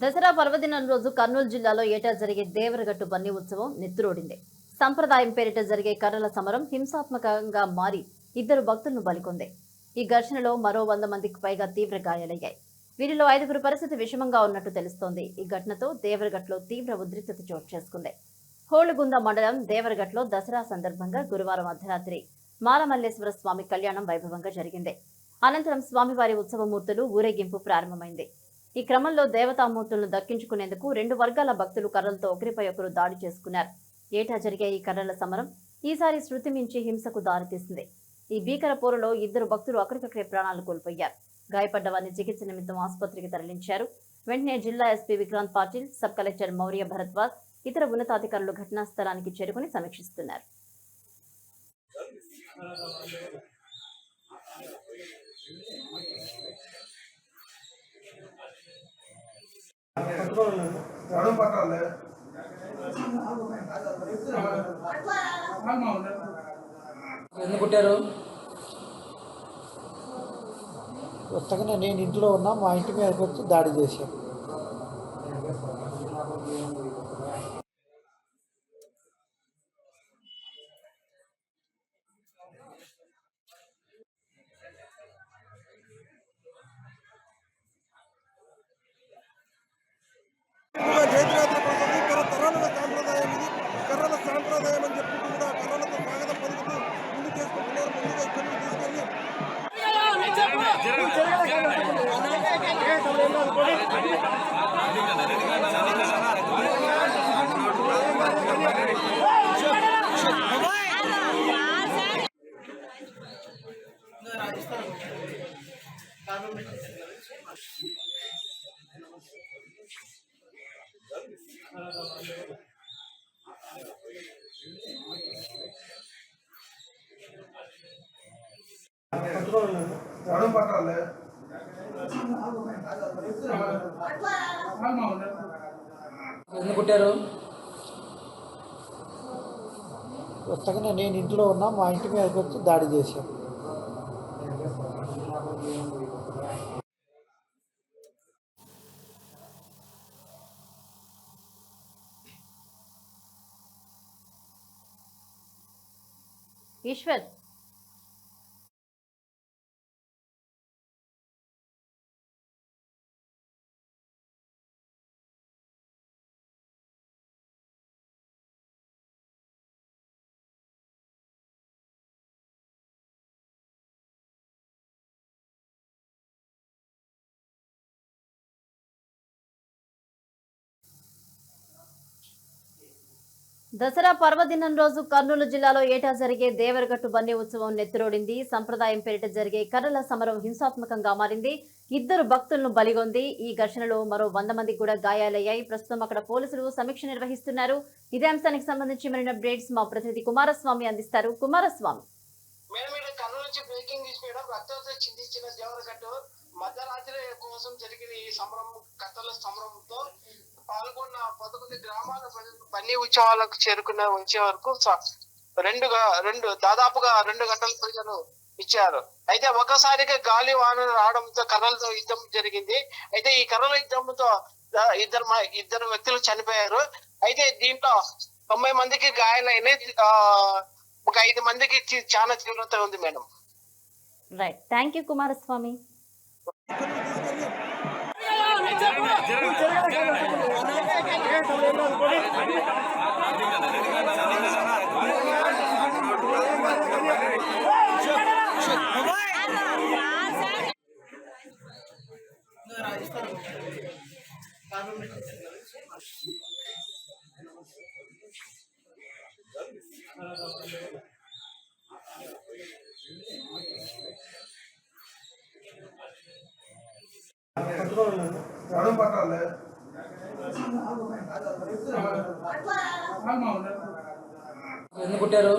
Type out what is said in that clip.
దసరా పర్వదినం రోజు కర్నూలు జిల్లాలో ఏటా జరిగే దేవరగట్టు బన్నీ ఉత్సవం నెత్తురోడింది. సంప్రదాయం పేరిట జరిగే కర్రల సమరం హింసాత్మకంగా మారి ఇద్దరు భక్తులను బలికొంది. ఈ ఘర్షణలో మరో 100 మందికి పైగా తీవ్ర గాయాలయ్యాయి. వీరిలో 5గురు పరిస్థితి విషమంగా ఉన్నట్టు తెలుస్తోంది. ఈ ఘటనతో దేవరగట్లో తీవ్ర ఉద్రిక్తత చోటు చేసుకుంది. హోళగుంద మండలం దేవరగట్లో దసరా సందర్భంగా గురువారం అర్ధరాత్రి మాలమల్లేశ్వర స్వామి కళ్యాణం వైభవంగా జరిగింది. అనంతరం స్వామివారి ఉత్సవమూర్తులు ఊరేగింపు ప్రారంభమైంది. ఈ క్రమంలో దేవతామూర్తులను దక్కించుకునేందుకు 2 వర్గాల భక్తులు కర్రలతో ఒకరిపై ఒకరు దాడి చేసుకున్నారు. ఏటా జరిగే ఈ కర్రల సమరం ఈసారి శృతి మించి హింసకు దారితీసింది. ఈ భీకర పోరులో 2 భక్తులు అక్కడికక్కడే ప్రాణాలు కోల్పోయారు. గాయపడ్డ వారిని చికిత్స నిమిత్తం ఆసుపత్రికి తరలించారు. వెంటనే జిల్లా SP Vikrant Patil, sub collector Maurya Bharadwaj, ఇతర ఉన్నతాధికారులు ఘటనా స్థలానికి చేరుకుని సమీక్షిస్తున్నారు. ఎందుకు కొట్టారు? వస్తగానే నేను ఇంట్లో ఉన్నా, మా ఇంటి మీదకి వచ్చి దాడి చేశాను. జైత్రయాత్ర తరాలుగా సాంప్రదాయం ఇది. కర్రల సాంప్రదాయం అని చెప్పుకుంటూ కూడా కర్రలతో స్వాగతం పలుకుతూ ముందు చేసుకుంటున్నారు. ముందుగా ఇక్కడి నుంచి తీసుకెళ్ళి ఎందుకు కొట్టారు? వస్తగానే నేను ఇంట్లో ఉన్నా, మా ఇంటి మీదకి వచ్చి దాడి చేశాను. ఈశ్వర్ దసరా పర్వదినం రోజు కర్నూలు జిల్లాలో ఏటా జరిగే దేవరగట్టు బన్నీ ఉత్సవం నెత్తురోడింది. సంప్రదాయం పేరిట జరిగే కర్రల సమరం హింసాత్మకంగా మారింది. ఇద్దరు భక్తులను బలిగొంది. ఈ ఘర్షణలో మరో 100 మందికి కూడా గాయాలయ్యాయి. ప్రస్తుతం అక్కడ పోలీసులు సమీక్ష నిర్వహిస్తున్నారు. ఇదే అంశానికి సంబంధించి మరిన్ని అప్డేట్స్ మా ప్రతినిధి కుమారస్వామి అందిస్తారు. కుమారస్వామి, కర్నూలు నుంచి బ్రేకింగ్ న్యూస్ మేడం. రక్తంతో చిందించిన దేవరగట్టు మధ్యరాత్రి కోసం జరిగిన ఈ సమరం, కట్టల సమరంతో పాల్గొన్న 11 గ్రామాల ప్రజలకు బన్నీ ఉత్సవాలకు వచ్చే వరకు దాదాపుగా 2 గంటల ప్రజలు ఇచ్చారు. అయితే ఒకసారిగా గాలి వాన రావడంతో కర్రలతో యుద్ధం జరిగింది. అయితే ఈ కర్రల యుద్ధంతో ఇద్దరు వ్యక్తులు చనిపోయారు. అయితే దీంట్లో 90 మందికి గాయాలైనాయి. ఒక 5 మందికి చాలా తీవ్రత ఉంది madam. Right, thank you Kumaraswamy. ఎందుకు కొట్టారు?